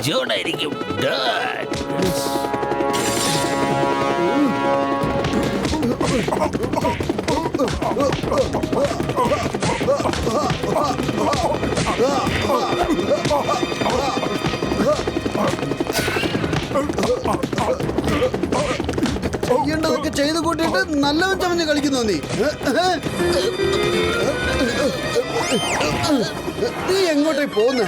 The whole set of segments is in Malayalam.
ജോണായിരിക്കും. ചെയ്യേണ്ടതൊക്കെ ചെയ്ത് കൂട്ടിയിട്ട് നല്ലവൻ ചമഞ്ഞ് കളിക്കുന്നു നീ. നീ എങ്ങോട്ടേ പോന്ന്?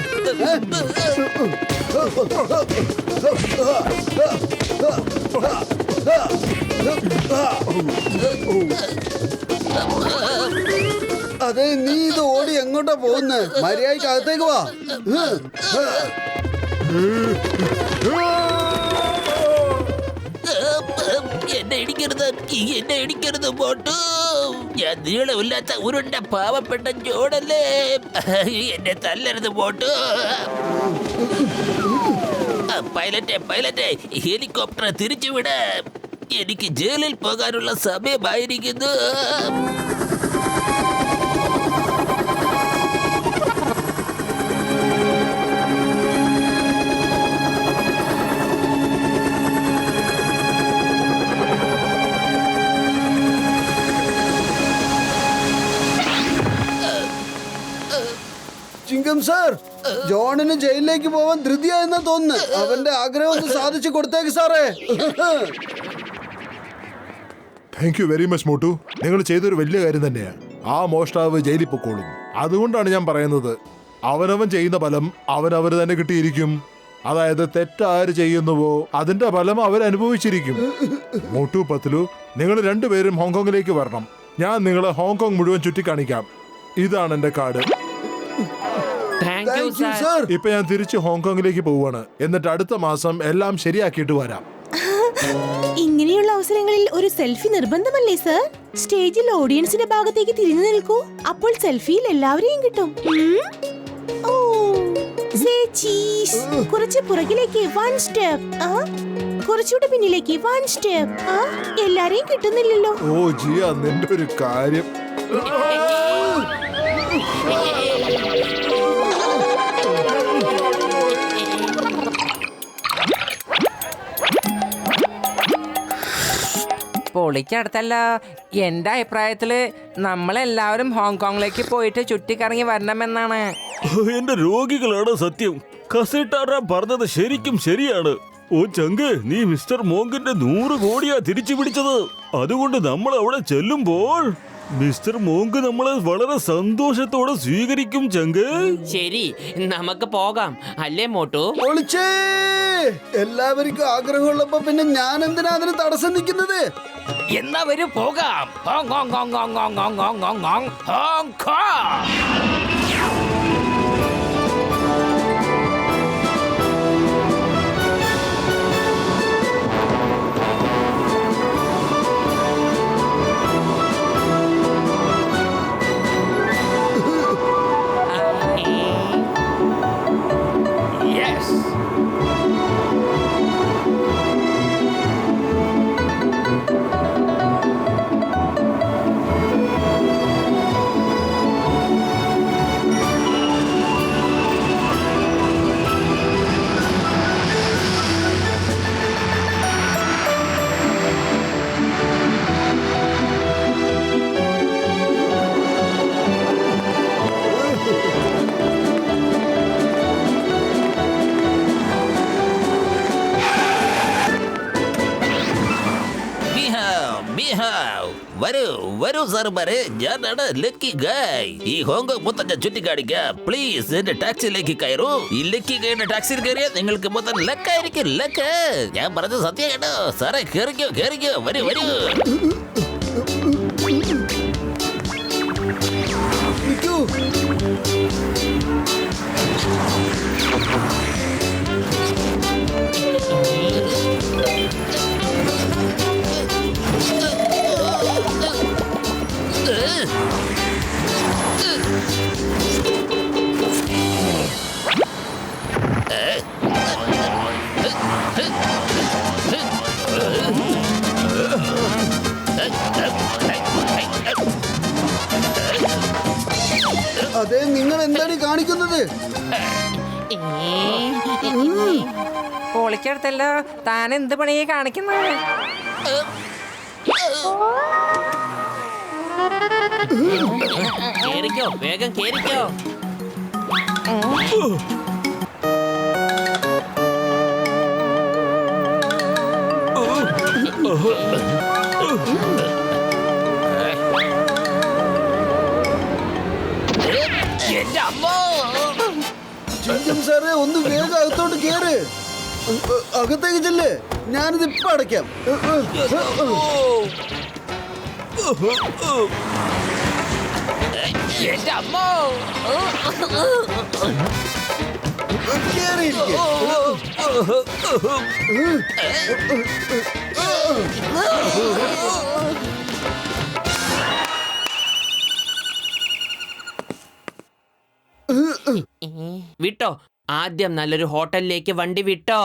അതെ, നീ ഇത് ഓടി എങ്ങോട്ടാ പോകുന്നത്? മര്യാദയ്ക്ക് അകത്തേക്ക് വാ. എന്നെ ഇടിക്കരുത് മോട്ടു. ഞാൻ നീളമില്ലാത്ത ഉരുണ്ട പാവപ്പെട്ട ജോണല്ലേ. എന്നെ തല്ലരുത് മോട്ടു. പൈലറ്റെ ഹെലികോപ്റ്റർ തിരിച്ചുവിട. എനിക്ക് ജയിലിൽ പോകാനുള്ള സമയമായിരിക്കുന്നു. ചിങ്കം സാർ, ജോണിന് ജയിലിലേക്ക് പോവാൻ ധൃതിയായെന്നാ തോന്നുന്നു. അവന്റെ ആഗ്രഹം ഒന്ന് സാധിച്ചു കൊടുത്തേക്ക് സാറേ. Thank you very much Motu. നിങ്ങൾ ചെയ്തൊരു വലിയ കാര്യം തന്നെയാ. ആ മോഷ്ടാവ് ജയിലിൽ പൊക്കോളും. അതുകൊണ്ടാണ് ഞാൻ പറയുന്നത്, അവനവൻ ചെയ്യുന്ന ഫലം അവനവന് തന്നെ കിട്ടിയിരിക്കും. അതായത് തെറ്റാര് ചെയ്യുന്നുവോ അതിന്റെ ഫലം അവരനുഭവിച്ചിരിക്കും. മോട്ടു, പത്ലു, നിങ്ങൾ രണ്ടുപേരും ഹോങ്കോങ്ങിലേക്ക് വരണം. ഞാൻ നിങ്ങളെ ഹോങ്കോങ് മുഴുവൻ ചുറ്റിക്കാണിക്കാം. ഇതാണ് എന്റെ കാർഡ്. ഇപ്പൊ ഞാൻ തിരിച്ച് ഹോങ്കോങ്ങിലേക്ക് പോവാണ്. എന്നിട്ട് അടുത്ത മാസം എല്ലാം ശരിയാക്കിയിട്ട് വരാം. ഇങ്ങനെയുള്ള അവസരങ്ങളിൽ ഒരു സെൽഫി നിർബന്ധമല്ലേ സർ? സ്റ്റേജിൽ ഓഡിയൻസിന്റെ ഭാഗത്തേക്ക് തിരിഞ്ഞു നിൽക്കൂ. അപ്പോൾ സെൽഫിയിൽ എല്ലാവരെയും കിട്ടും. കുറച്ച് പുറകിലേക്ക് 1 സ്റ്റെപ്പ്. കുറച്ചുകൂടെ പിന്നിലേക്ക് 1 സ്റ്റെപ്പ്. എല്ലാരെയും കിട്ടുന്നില്ലല്ലോ. ഓ ജിയ, നിന്റെ ഒരു കാര്യം. പൊളിക്കടുത്തല്ല. എന്റെ അഭിപ്രായത്തില് നമ്മളെല്ലാവരും ഹോങ്കോങ്ങിലേക്ക് പോയിട്ട് ചുറ്റിക്കറങ്ങി വരണമെന്നാണ്. എന്റെ രോഗികളാണ് സത്യം. കസേട്ടാറാ പറഞ്ഞത് ശരിക്കും ശരിയാണ്. ഓ ചങ്ക്, നീ മിസ്റ്റർ മോങ്കിന്റെ 100 കോടിയാ തിരിച്ചു പിടിച്ചത്. അതുകൊണ്ട് നമ്മൾ അവിടെ ചെല്ലുമ്പോൾ മിസ്റ്റർ മോങ്ക് നമ്മളെ വളരെ സന്തോഷത്തോടെ സ്വീകരിക്കും. ചങ്ക്, ശരി, നമുക്ക് പോകാം അല്ലേ മോട്ടു? ഒളിച്ചേ, എല്ലാവർക്കും ആഗ്രഹമുള്ളപ്പോ പിന്നെ ഞാൻ എന്തിനാ അതിന് തടസ്സം നിൽക്കുന്നത്? എന്നാ വരും, പോകാം. വരൂ സാറുമാരെ, ഞാനാണ് ലക്കി ഗായ്. ഈ ഹോങ്കോങ് മൊത്തം ഞാൻ ചുറ്റിക്കാണിക്കാം. പ്ലീസ് എന്റെ ടാക്സിയിലേക്ക് കയറൂ. ഈ ലക്കി ഗായുടെ ടാക്സിയിൽ കയറിയാൽ നിങ്ങൾക്ക് മൊത്തം ലക്കായിരിക്കും. ലക്ക്, ഞാൻ പറഞ്ഞത് സത്യം കേട്ടോ സാറേ. കേറിക്കോ, വരൂ. അതെ, നിങ്ങൾ എന്താണ് കാണിക്കുന്നത്? പൊളിക്കെടുത്തല്ലോ. താൻ എന്ത് പണിയെ കാണിക്കുന്നത്? കേറിക്കോ, വേഗം കേറിക്കോ. എന്റെ അമ്മോ! ചിങ്കം സാറേ ഒന്ന് വേഗം അകത്തോട്ട് കേറ്. അകത്തേക്ക് ചെല്ല്, ഞാനിത് ഇപ്പൊ അടയ്ക്കാം. എന്റെ അമ്മോ! കേറിയിരിക്ക്. വിട്ടോ, ആദ്യം നല്ലൊരു ഹോട്ടലിലേക്ക് വണ്ടി വിട്ടോ.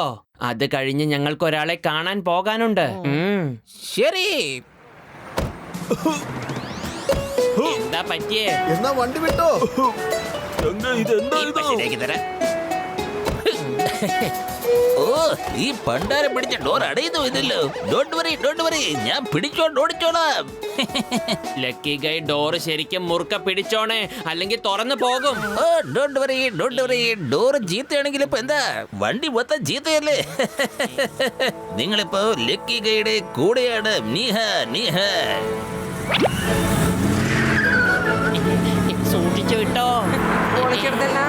അത് കഴിഞ്ഞ് ഞങ്ങൾക്ക് ഒരാളെ കാണാൻ പോകാനുണ്ട്. ശരി. എന്താ പറ്റിയേ? എന്നാ വണ്ടി വിട്ടോ. ചങ്ക് ഇതെന്താ ഇപ്പൊ ഇത്? ശരിയാക്കി തരാം. ഓ, ഈ പണ്ടാരം പിടിച്ച ഡോർ അടയുന്നു ഇതല്ലോ. ഡോണ്ട് വറി, ഞാൻ പിടിച്ചോണ്ട് ഓടിച്ചോളാം. ലക്കി ഗൈ ഡോറ് ശരിക്കും മുറുക്ക പിടിച്ചോണേ, അല്ലെങ്കിൽ തുറന്നു പോകും. ഓ, ഡോണ്ട് വറി. ഡോർ ചീത്തയാണെങ്കിൽ ഇപ്പൊ എന്താ, വണ്ടി മൊത്തം ചീത്തയല്ലേ? നിങ്ങളിപ്പോ ലക്കി ഗൈയുടെ കൂടെയാണ്. നീഹ. സൂക്ഷിച്ചു വിട്ടോ. പൊളിക്കെടുത്തല്ല.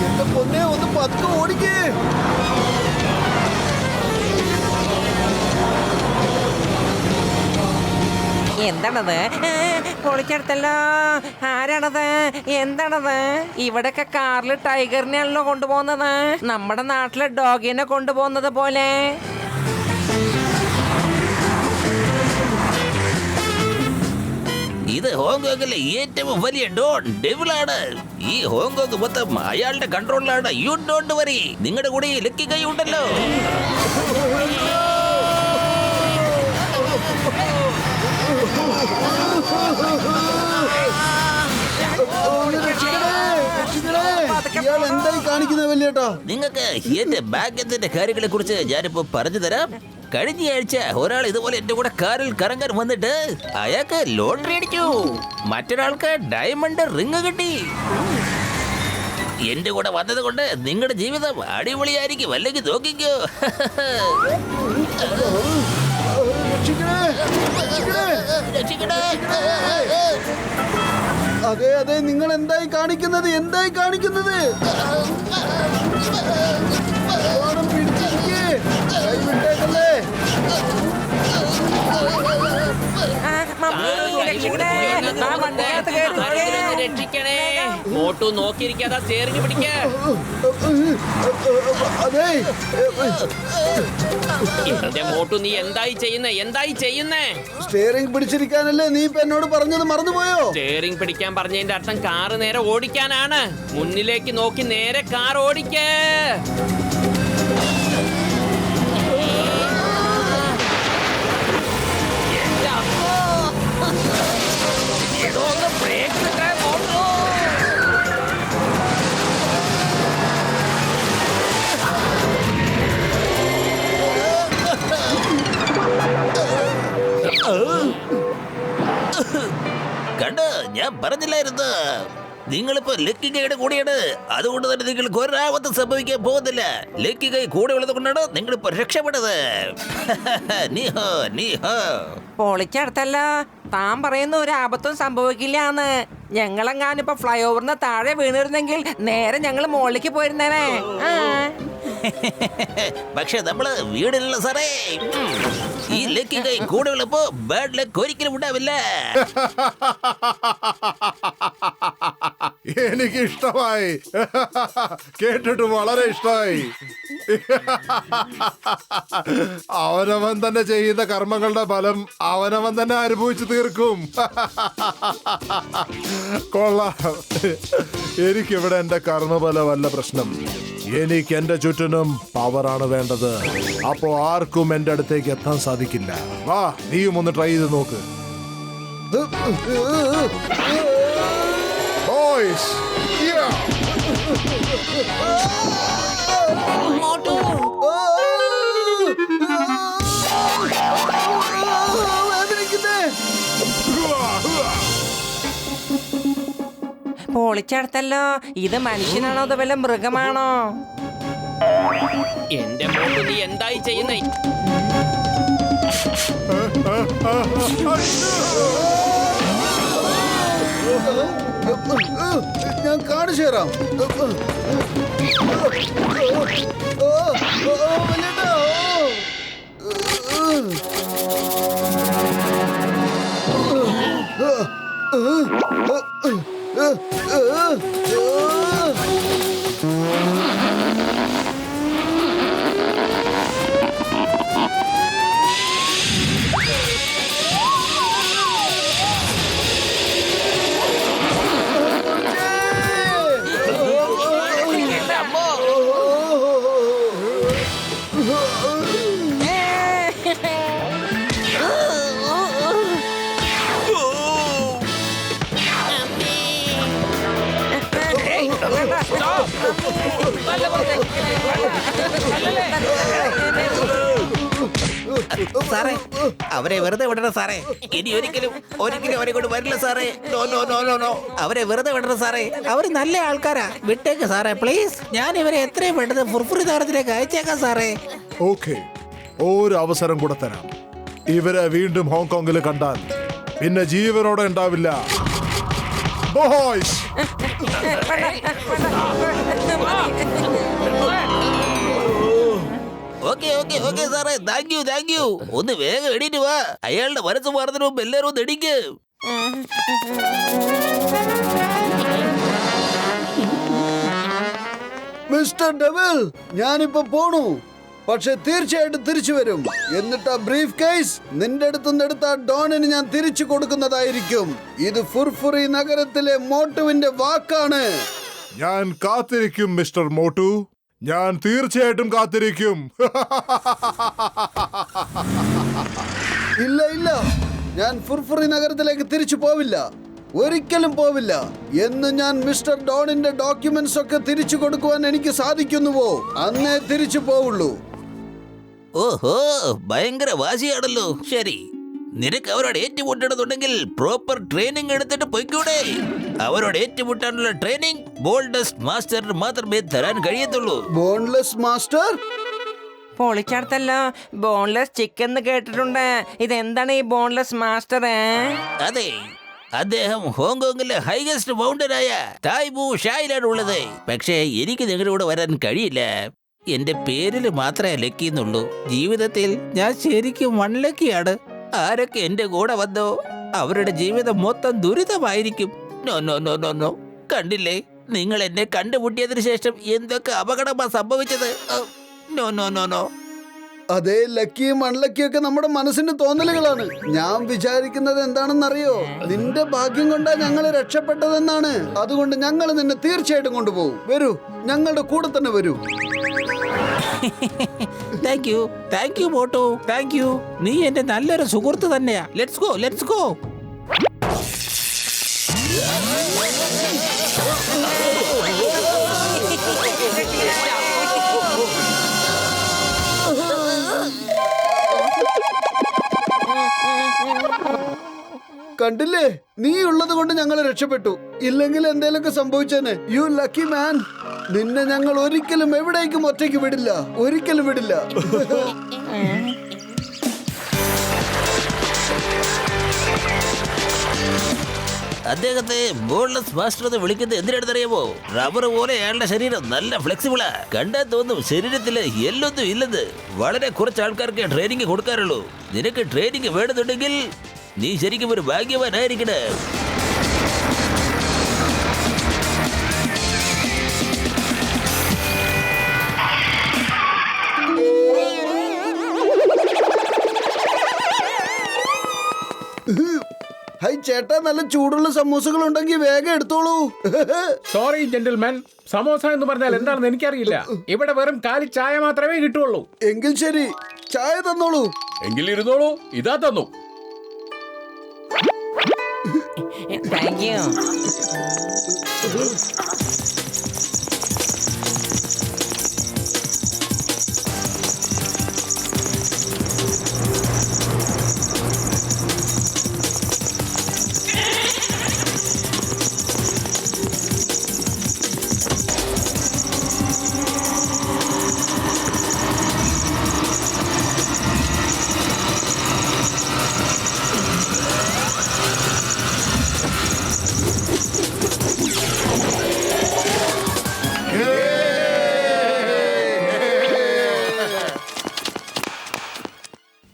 എന്റെ പൊന്നെ ഒന്ന് പതുക്കെ ഓടിക്കേ. എന്താണത്? പൊളിക്കെടുത്തല്ലോ. ആരാണത്? എന്താണത്? ഇവിടൊക്കെ കാറിൽ ടൈഗറിനെയാണല്ലോ കൊണ്ടുപോകുന്നത്. നമ്മുടെ നാട്ടിലെ ഡോഗിനെ കൊണ്ടുപോകുന്നത് പോലെ. ഇത് ഹോങ്കോങ്ങിലെ ഏറ്റവും വലിയ ഡോൺ ഡെവിളാണ്. ഈ ഹോങ്കോങ് മൊത്തം അയാളുടെ കൺട്രോളിലാണ്. You don't worry. നിങ്ങളുടെ കൂടെ ഈ ലക്കി ഗൈ ഉണ്ടല്ലോ. ഇയാൾ എന്തായി കാണിക്കുന്ന വലിയേട്ടാ? നിങ്ങൾക്ക് എന്റെ ബാഗത്തിന്റെ കാര്യങ്ങളെ കുറിച്ച് ഞാനിപ്പോ പറഞ്ഞു തരാം. കഴിഞ്ഞ ആഴ്ച ഒരാൾ ഇതുപോലെ എന്റെ കൂടെ കാറിൽ കറങ്ങാൻ വന്നിട്ട് അയാൾക്ക് ലോട്ടറി അടിച്ചു. മറ്റൊരാൾക്ക് ഡയമണ്ട് റിങ് കിട്ടി. എന്റെ കൂടെ വന്നത് കൊണ്ട് നിങ്ങളുടെ ജീവിതം അടിപൊളിയായിരിക്കും. അല്ലെങ്കിൽ നോക്കിക്കോ. രക്ഷിക്കണേ. അതെ നിങ്ങൾ എന്തായി കാണിക്കുന്നത്? ഓണം പിടിച്ചിരിക്കേ. കൈ വിട്ടേക്കല്ലേ. രക്ഷിക്കണേ. മോട്ടു നോക്കിയിരിക്കാതെ സ്റ്റിയറിംഗ് പിടിക്കേ. അതെ എന്റെ മോട്ടു, നീ എന്തായി ചെയ്യുന്നേ? സ്റ്റിയറിംഗ് പിടിച്ചിരിക്കാനല്ലേ നീ ഇപ്പൊ എന്നോട് പറഞ്ഞത് മറന്നുപോയോ? സ്റ്റിയറിംഗ് പിടിക്കാൻ പറഞ്ഞതിന്റെ അർത്ഥം കാറ് നേരെ ഓടിക്കാനാണ്. മുന്നിലേക്ക് നോക്കി നേരെ കാർ ഓടിക്കേ. കണ്ടോ, ഞാൻ പറഞ്ഞില്ലായിരുന്നു. നിങ്ങളിപ്പോ ലക്കി ഗൈയുടെ കൂടെയാണ്. അതുകൊണ്ട് തന്നെ നിങ്ങൾക്ക് ഒരാപത്തും സംഭവിക്കാൻ പോകുന്നില്ല. ലക്കി ഗൈ കൂടെ ഉള്ളത് കൊണ്ടാണ് നിങ്ങളിപ്പോ രക്ഷപ്പെട്ടത്. നീഹോ നീഹോ. പൊളിച്ചെടുത്തല്ലോ. താൻ പറയുന്ന ഒരു ആപത്തും സംഭവിക്കില്ലാന്ന്. ഞങ്ങളെങ്ങാനിപ്പോ ഫ്ലൈ ഓവറിന് താഴെ വീണിരുന്നെങ്കിൽ നേരെ ഞങ്ങൾ മുകളിലേക്ക് പോയിരുന്നേനെ. പക്ഷെ നമ്മള് വീടിലുള്ള സാറേ. ഈ ലക്കി ഗൈ കൂടെ ഉള്ളപ്പോ ബാഡ് ലക്ക് ഒരിക്കലും ഉണ്ടാവില്ല. എനിക്ക് ഇഷ്ടമായി. കേട്ടിട്ട് വളരെ ഇഷ്ടമായി. അവനവൻ തന്നെ ചെയ്യുന്ന കർമ്മങ്ങളുടെ ഫലം അവനവൻ തന്നെ അനുഭവിച്ചു തീർക്കും. കൊള്ളാം. എനിക്കിവിടെ എന്റെ കർമ്മഫലമല്ല പ്രശ്നം. എനിക്ക് എന്റെ ചുറ്റിനും പവറാണ് വേണ്ടത്. അപ്പോ ആർക്കും എന്റെ അടുത്തേക്ക് എത്താൻ സാധിക്കില്ല. വാ, നീയും ഒന്ന് ട്രൈ ചെയ്ത് നോക്ക്. Boys, yeah. പൊളിച്ചെടുത്തല്ലോ. ഇത് മനുഷ്യനാണോ അതോ വല്ല മൃഗമാണോ? എന്റെ മോട്ടു, നീ എന്തായി ചെയ്യുന്നേ? ഞാൻ കാണിച്ചു തരാം. സാറേ, അവരെ വെറുതെ വിടണം സാറേ. ഇനി ഒരിക്കലും ഒരിക്കലും അവരെ കൊണ്ട് വരില്ല സാറേ. No no no no no. അവരെ വെറുതെ വിടണം സാറേ. അവര് നല്ല ആൾക്കാരാ. വിട്ടേക്ക് സാറേ പ്ലീസ്. ഞാൻ ഇവരെ എത്രയും പെട്ടെന്ന് ഫുർഫുറി താരത്തിലേക്ക് അയച്ചേക്കാം സാറേ. ഓക്കെ, ഒരു അവസരം കൂടെ തരാം. ഇവരെ വീണ്ടും ഹോങ്കോങ്ങിൽ കണ്ടാൽ പിന്നെ ജീവനോടെ ഉണ്ടാവില്ല. ബോയ്സ്, ഓക്കെ ഓക്കെ ഓക്കെ സാറേ. Thank you thank you. ഒന്ന് വേഗം എണീറ്റ് വാ. അയാളുടെ മനസ്സ് മാറുന്നതിന് മുമ്പ് എല്ലാവരും ഒന്ന് എണീക്ക്. മിസ്റ്റർ ഡെവിൽ, ഞാനിപ്പോ പോണു. പക്ഷെ തീർച്ചയായിട്ടും തിരിച്ചു വരും. എന്നിട്ട് ആ ബ്രീഫ് കേസ് നിന്റെ അടുത്തുനിന്ന് എടുത്ത ഡോണിന് ഞാൻ തിരിച്ചു കൊടുക്കുന്നതായിരിക്കും. ഇത് ഫുർഫുറി നഗരത്തിലെ മോട്ടുവിന്റെ വാക്കാണ്. ഞാൻ കാത്തിരിക്കും മിസ്റ്റർ മോട്ടു. ഞാൻ തീർച്ചയായിട്ടും കാത്തിരിക്കും. ഇല്ല ഇല്ല, ഞാൻ ഫുർഫുറി നഗരത്തിലേക്ക് തിരിച്ചു പോവില്ല. ഒരിക്കലും പോവില്ല. എന്ന് ഞാൻ മിസ്റ്റർ ഡോണിന്റെ ഡോക്യുമെന്റ്സ് ഒക്കെ തിരിച്ചു കൊടുക്കുവാൻ എനിക്ക് സാധിക്കുന്നുവോ അന്നേ തിരിച്ചു പോവുള്ളൂ. ഓഹോ, ഭയങ്കര വാശിയാണല്ലോ. ശരി, നിനക്ക് അവരോട് ഏറ്റുമുട്ടണമെന്നുണ്ടെങ്കിൽ പ്രോപ്പർ ട്രെയിനിങ് എടുത്തിട്ട് പൊയ്ക്കൂടെ? അവരോട് ഏറ്റുമുട്ടാനുള്ള ട്രെയിനിങ് ബോൾഡസ്റ്റ് മാസ്റ്ററിന് മാത്രമേ തരാൻ കഴിയത്തുള്ളൂ. Boneless master? പൊളിച്ചെടുത്തല്ലോ. ബോൺലെസ് ചിക്കൻ എന്ന് കേട്ടിട്ടുണ്ട്. ഇതെന്താണ് ഈ ബോൺലെസ് മാസ്റ്റർ? അതെ, അദ്ദേഹം ഹോങ്കോങ്ങിലെ ഹൈഗസ്റ്റ് മൗണ്ടനായ തായ്ബു ഷായിലാണ് ഉള്ളത്. പക്ഷേ എനിക്ക് നിങ്ങളുടെ കൂടെ വരാൻ കഴിയില്ല. എന്റെ പേരിൽ മാത്രമേ ലക്കിന്നുള്ളൂ. ജീവിതത്തിൽ ഞാൻ ശരിക്കും വൺലക്കിയാണ്. ആരൊക്കെ എന്റെ കൂടെ വന്നോ അവരുടെ ജീവിതം മൊത്തം ദുരിതമായിരിക്കും. No no no no no. കണ്ടില്ലേ, നിങ്ങൾ എന്നെ കണ്ടുമുട്ടിയതിനു ശേഷം എന്തൊക്കെ അപകടമാണ് സംഭവിച്ചത്. No no no no. അതേ, ലക്കിയും അൺലക്കിയും ഒക്കെ നമ്മുടെ മനസ്സിന്റെ തോന്നലുകളാണ്. ഞാൻ വിചാരിക്കുന്നത് എന്താണെന്നറിയോ? നിന്റെ ഭാഗ്യം കൊണ്ടാ ഞങ്ങൾ രക്ഷപ്പെട്ടതെന്നാണ്. അതുകൊണ്ട് ഞങ്ങൾ നിന്നെ തീർച്ചയായിട്ടും കൊണ്ടുപോകും. വരൂ, ഞങ്ങളുടെ കൂടെ തന്നെ വരൂ. Thank you Motu, thank you. നീ എന്റെ നല്ലൊരു സുഹൃത്ത് തന്നെയാ. Let's go let's go. കണ്ടില്ലേ, നീ ഉള്ളത് കൊണ്ട് ഞങ്ങൾ രക്ഷപ്പെട്ടു. ഇല്ലെങ്കിൽ എന്തേലൊക്കെ സംഭവിച്ചേനെ. U lucky man. നിന്നെ ഞങ്ങൾ ഒരിക്കലും എവിടേക്കും ഒറ്റയ്ക്ക് വിടില്ല, ഒരിക്കലും വിടില്ല. അദ്ദേഹത്തെ ബോൺലെസ് മാസ്റ്റർ എന്ന് വിളിക്കുന്നത് എന്തിനടുത്തറിയാമോ? റബ്ബർ പോലെ അയാളുടെ ശരീരം നല്ല ഫ്ലെക്സിബിളാ. കണ്ടാൽ തോന്നും ശരീരത്തില് എല്ലൊന്നും ഇല്ലെന്ന്. വളരെ കുറച്ച് ആൾക്കാർക്ക് ട്രെയിനിങ് കൊടുക്കാറുള്ളൂ. നിനക്ക് ട്രെയിനിങ് വേണമെന്നുണ്ടെങ്കിൽ നീ ശരിക്കും ഒരു ഭാഗ്യവാനായിരിക്കണേ. ഹൈ ചേട്ടാ, നല്ല ചൂടുള്ള സമൂസകൾ ഉണ്ടെങ്കിൽ വേഗം എടുത്തോളൂ. സോറി ജെന്റിൽമാൻ, സമോസ എന്ന് പറഞ്ഞാൽ എന്താണെന്ന് എനിക്കറിയില്ല. ഇവിടെ വെറും കാലി ചായ മാത്രമേ കിട്ടുള്ളൂ. എങ്കിൽ ശരി, ചായ തന്നോളൂ. എങ്കിൽ ഇരുന്നോളൂ, ഇതാ തന്നു. Thank you.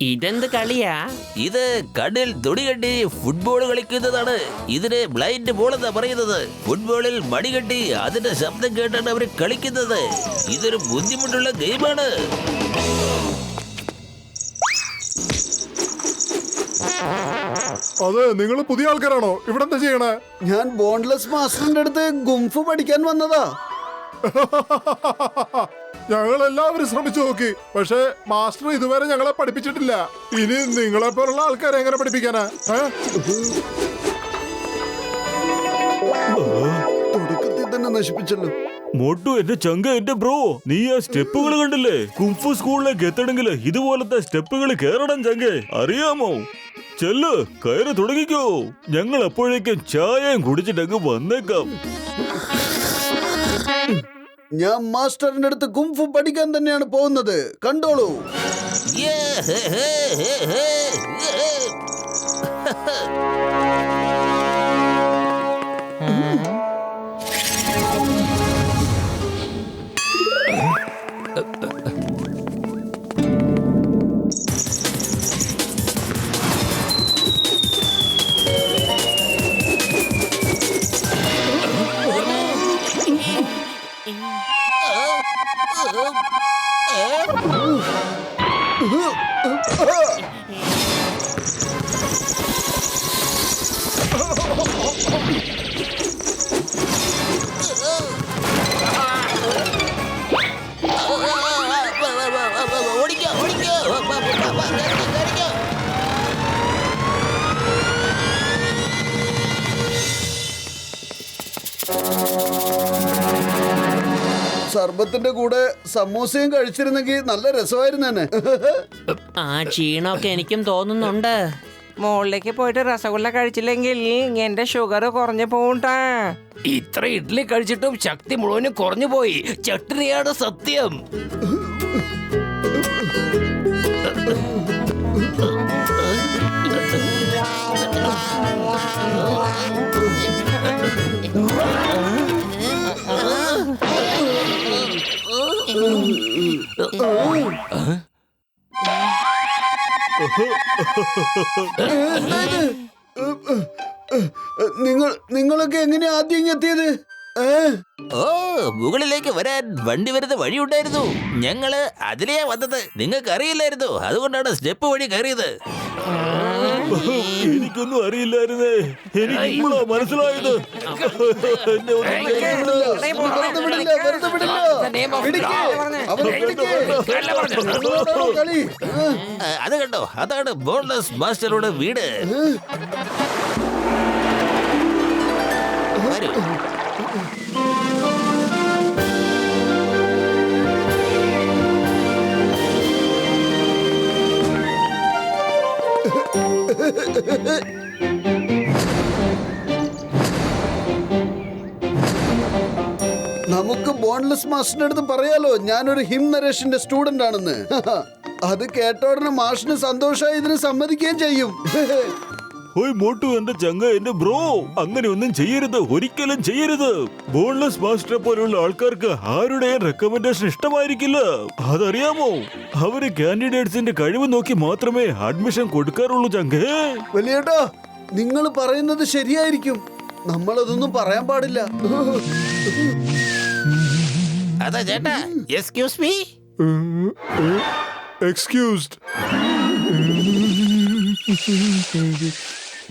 ഇതെന്ത് കളിയാ? ഇത് കണ്ണിൽ തുണി കെട്ടി ഫുട്ബോൾ കളിക്കുന്നതാണ്. ഇതിന് ബ്ലൈൻഡ് ബോൾ എന്നാ പറയുന്നത്. ഫുട്ബോളിൽ മണി കെട്ടി അതിന്റെ ശബ്ദം കേട്ടാണ് അവർ കളിക്കുന്നത്. ഇതൊരു ബുദ്ധിമുട്ടുള്ള ഗെയിമാണ്. അതെ, നിങ്ങൾ പുതിയ ആൾക്കാരാണോ? ഇവിടെ എന്താ ചെയ്യണേ? ഞാൻ ബോൺലെസ് മാസ്റ്ററിന്റെ അടുത്ത് ഗുംഫു പഠിക്കാൻ വന്നതാ. ഞങ്ങൾ എല്ലാവരും ശ്രമിച്ചു നോക്കി, പക്ഷെ മാസ്റ്റർ ഇതുവരെ ഞങ്ങളെ പഠിപ്പിച്ചിട്ടില്ല. ഇനി നിങ്ങളെ പോലുള്ള ആൾക്കാരെ എങ്ങനെ പഠിപ്പിക്കാനാ? തുടക്കത്തിൽ തന്നെ നശിപ്പിച്ചല്ലോ. മോട്ടു, എന്റെ ചങ്ക, എന്റെ ബ്രോ, നീ ആ സ്റ്റെപ്പുകൾ കണ്ടില്ലേ? കുംഫു സ്കൂളിലേക്ക് എത്തണമെങ്കിൽ ഇതുപോലത്തെ സ്റ്റെപ്പുകൾ കേറണം ചങ്കേ, അറിയാമോ? ചെല്ല്, കയറി തുടങ്ങിക്കോ. ഞങ്ങൾ അപ്പോഴേക്കും ചായയും കുടിച്ചിട്ടങ്ങ് വന്നേക്കാം. ഞാൻ മാസ്റ്ററിന്റെ അടുത്ത് കുംഫു പഠിക്കാൻ തന്നെയാണ് പോകുന്നത്. കണ്ടോളൂ. യേ, ഹേ, ഹേ, ഹേ, ഹേ, ഹേ. ഓടിക്കോ, ഓടിക്കോ. കയറിക്കോ. സർബത്തിന്റെ കൂടെ സമൂസയും കഴിച്ചിരുന്നെങ്കിൽ നല്ല രസമായിരുന്നേനെ. ആ ക്ഷീണമൊക്കെ എനിക്കും തോന്നുന്നുണ്ട്. മുകളിലേക്ക് പോയിട്ട് രസഗുല്ല കഴിച്ചില്ലെങ്കിൽ എന്റെ ഷുഗർ കുറഞ്ഞു പോണ്ടാ. ഇത്ര ഇഡ്ഡലി കഴിച്ചിട്ടും ശക്തി മുഴുവനും കുറഞ്ഞു പോയി. ചട്ടിനിയാണ് സത്യം. നിങ്ങളൊക്കെ എങ്ങനെയാ ആദ്യം ഇങ്ങ് എത്തിയത്? ഓ, മുകളിലേക്ക് വരാൻ വണ്ടി വരുന്ന വഴിയുണ്ടായിരുന്നു. ഞങ്ങള് അതിലെയാ വന്നത്. നിങ്ങൾക്ക് അറിയില്ലായിരുന്നു, അതുകൊണ്ടാണ് സ്റ്റെപ്പ് വഴി കയറിയത്. എനിക്കൊന്നും അറിയില്ലായിരുന്നേ. എനിക്ക് ഇപ്പോഴാ മനസ്സിലായത്. എന്നെ ഒന്ന് വെറുതെ വിടില്ല, വെറുതെ വിടില്ല. പിടിക്ക്, അവനെ പിടിക്ക്. അവനോടാണോ കളി? അത് കണ്ടോ, അതാണ് ബോൺലെസ് മാസ്റ്ററുടെ വീട്. വരൂ. നമുക്ക് ബോൺലെസ് മാസ്റ്ററിന്റെ അടുത്ത് പറയാലോ ഞാനൊരു ഹിം നരേഷിന്റെ സ്റ്റുഡന്റ് ആണെന്ന്. അത് കേട്ട ഉടനെ മാഷിന് സന്തോഷമായി ഇതിന് സമ്മതിക്കുകയും ചെയ്യും. ഓയ് മോട്ടു, എന്റെ ചങ്ക, എന്റെ ബ്രോ, അങ്ങനെ ഒന്നും ചെയ്യരുത്, ഒരിക്കലും ചെയ്യരുത്. ബോൺലെസ് മാസ്റ്ററെ പോലുള്ള ആൾക്കാർക്ക് ആരുടെയും റെക്കമെൻഡേഷൻ ഇഷ്ടമായിരിക്കില്ല. അതറിയാമോ? അവര് കാൻഡിഡേറ്റ്സിന്റെ കഴിവ് നോക്കി മാത്രമേ അഡ്മിഷൻ കൊടുക്കാറുള്ളൂ ചങ്കേ. വലിയേട്ടാ, നിങ്ങൾ പറയുന്നത് ശരിയായിരിക്കും. നമ്മളതൊന്നും പറയാൻ പാടില്ല. അതാ ചേട്ടാ, എക്സ്ക്യൂസ് മീ. എക്സ്ക്യൂസ്ഡ്.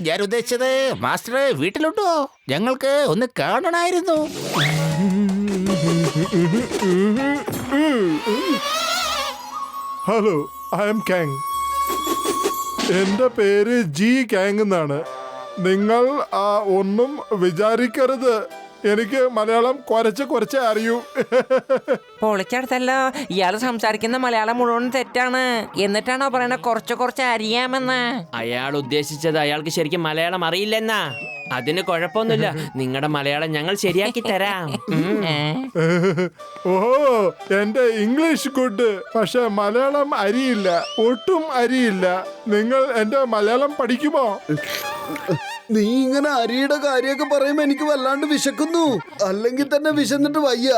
ഞാൻ ഉദ്ദേശിച്ചത് മാസ്റ്റർ വീട്ടിലുണ്ടോ? ഞങ്ങൾക്ക് ഒന്ന് കാണണമായിരുന്നു. Hello, I am Kang. എന്റെ പേര് ജി കാങ് എന്നാണ്. നിങ്ങൾ ഒന്നും വിചാരിക്കരുത്, എനിക്ക് മലയാളം കുറച്ച് അറിയൂ. പൊളിച്ചടുത്തല്ലോ, ഇയാള് സംസാരിക്കുന്ന മലയാളം മുഴുവൻ തെറ്റാണ്. എന്നിട്ടാണോ പറയണ കുറച്ച് അറിയാമെന്ന്? അയാൾ ഉദ്ദേശിച്ചത് അയാൾക്ക് ശരിക്കും മലയാളം അറിയില്ലെന്നാ. അതിന് കുഴപ്പമൊന്നുമില്ല, നിങ്ങളുടെ മലയാളം ഞങ്ങൾ ശരിയാക്കി തരാം. ഓഹോ, എന്റെ ഇംഗ്ലീഷ് ഗുഡ്, പക്ഷെ മലയാളം അരിയില്ല, ഒട്ടും അരിയില്ല. നിങ്ങൾ എന്റെ മലയാളം പഠിക്കുമോ? നീ ഇങ്ങനെ അരിയുടെ കാര്യമൊക്കെ പറയുമ്പോ എനിക്ക് വല്ലാണ്ട് വിശക്കുന്നു. അല്ലെങ്കിൽ തന്നെ വിശന്നിട്ട് വയ്യ.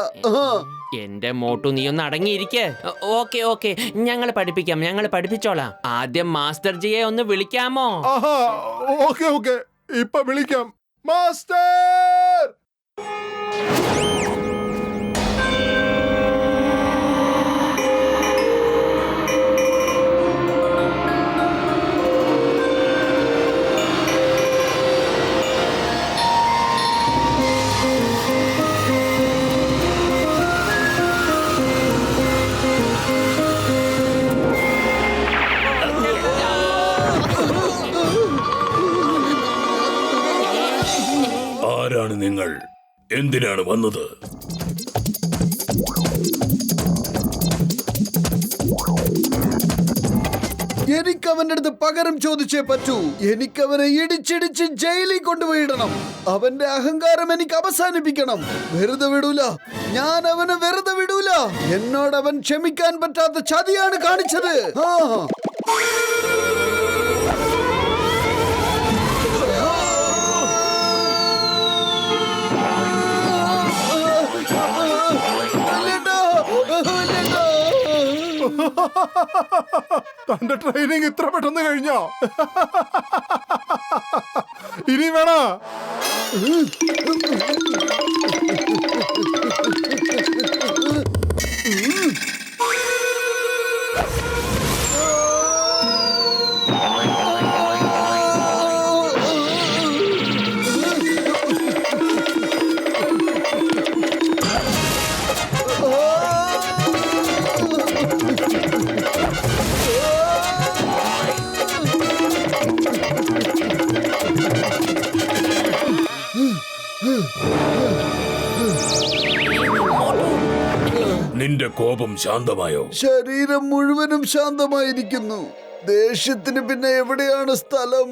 എന്റെ മോട്ടു, നീ ഒന്ന് അടങ്ങിയിരിക്കെ. ഓക്കെ, ഞങ്ങൾ പഠിപ്പിച്ചോളാം. ആദ്യം മാസ്റ്റർ ജിയെ ഒന്ന് വിളിക്കാമോ? ആഹാ, ഓക്കെ, ഇപ്പൊ വിളിക്കാം. മാസ്റ്റർ! ആരാണ് നിങ്ങൾ? എന്തിനാണ് വന്നത്? എനിക്ക് അവന്റെ അടുത്ത് പകരം ചോദിച്ചേ പറ്റൂ. എനിക്കവനെ ഇടിച്ചിടിച്ച് ജയിലിൽ കൊണ്ടുപോയിടണം. അവന്റെ അഹങ്കാരം എനിക്ക് അവസാനിപ്പിക്കണം. വെറുതെ വിടൂല, ഞാൻ അവനെ വെറുതെ വിടൂല. എന്നോട് അവൻ ക്ഷമിക്കാൻ പറ്റാത്ത ചതിയാണ് കാണിച്ചത്. തന്റെ ട്രെയിനിങ് ഇത്ര പെട്ടെന്ന് കഴിഞ്ഞോ? ഇനി വേണോ? നിന്റെ കോപം ശാന്തമായോ? ശരീരം മുഴുവനും ശാന്തമായിരിക്കുന്നു. ദേഷ്യത്തിന് പിന്നെ എവിടെയാണ് സ്ഥലം?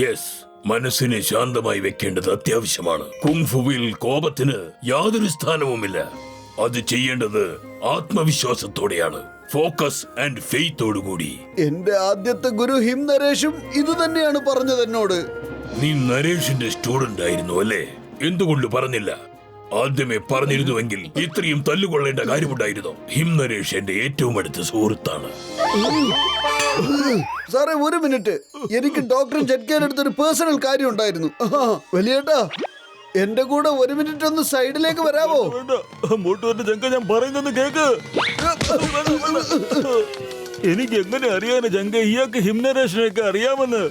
യെസ്, മനസ്സിനെ ശാന്തമായി വെക്കേണ്ടത് അത്യാവശ്യമാണ്. കുങ്ഫുവിൽ കോപത്തിന് യാതൊരു സ്ഥാനവുമില്ല. അത് ചെയ്യേണ്ടത് ആത്മവിശ്വാസത്തോടെയാണ്, ഫോക്കസ് ആൻഡ് ഫെയ്ത്തോടുകൂടി. എന്റെ ആദ്യത്തെ ഗുരു ഹിം നരേഷും ഇത് തന്നെയാണ് പറഞ്ഞത് എന്നോട്. നീ നരേഷിന്റെ സ്റ്റുഡന്റ് ആയിരുന്നു അല്ലേ? എന്തുകൊണ്ട് പറഞ്ഞില്ല? ആദ്യമേ പറഞ്ഞിരുന്നുവെങ്കിൽ ഇത്രയും തല്ലുകൊള്ളേണ്ട കാര്യമുണ്ടായിരുന്നു. ഹിം നരേഷ് എന്റെ ഏറ്റവും അടുത്ത സുഹൃത്താണ്. സാറേ, ഒരു മിനിറ്റ്, എനിക്ക് ഡോക്ടർ ജഡ്കേൻ അടുത്തൊരു പേഴ്സണൽ കാര്യം ഉണ്ടായിരുന്നു. വലിയേട്ടാ, എന്റെ കൂടെ ഒരു മിനിറ്റ് ഒന്ന് സൈഡിലേക്ക് വരാമോ? മോട്ടുവിന്റെ ചങ്ക, ഞാൻ പറയുന്നത് കേക്ക്. എനിക്ക് എങ്ങനെ അറിയാന് ചങ്ക ഇയാൾക്ക് ഹിം നരേഷിനെയൊക്കെ അറിയാമെന്ന്?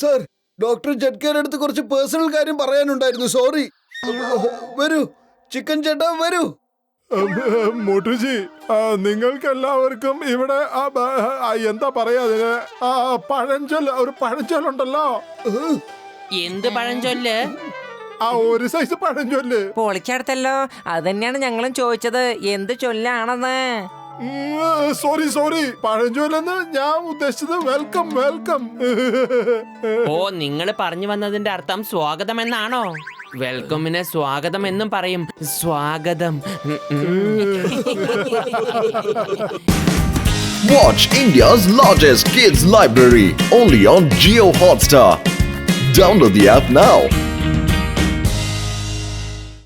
സാർ, ഡോക്ടർ ജഡ്കേൻ അടുത്ത് കുറച്ച് പേഴ്സണൽ കാര്യം പറയാനുണ്ടായിരുന്നു. സോറി. വരൂ ചിക്കൻ ചേട്ടാ, വരൂ. മോട്ടുജി, നിങ്ങൾക്ക് എല്ലാവർക്കും ഇവിടെ എന്താ പറയാ, ഒരു പഴഞ്ചൊല്ലുണ്ടല്ലോ. എന്ത് പഴഞ്ചൊല്ല്? ഒരു സൈസ് പഴഞ്ചൊല്ല്. പൊളിച്ചടുത്തല്ലോ, അത് തന്നെയാണ് ഞങ്ങളും ചോദിച്ചത്, എന്ത് ചൊല്ലാണെന്ന്. സോറി, പഴഞ്ചൊല്ലെന്ന് ഞാൻ ഉദ്ദേശിച്ചത് വെൽക്കം. ഓ, നിങ്ങൾ പറഞ്ഞു വന്നതിന്റെ അർത്ഥം സ്വാഗതം എന്നാണോ? വെൽക്കമിനെ സ്വാഗതം എന്നും പറയും. സ്വാഗതം. Watch India's largest kids library only on Jio Hotstar. Download the app now.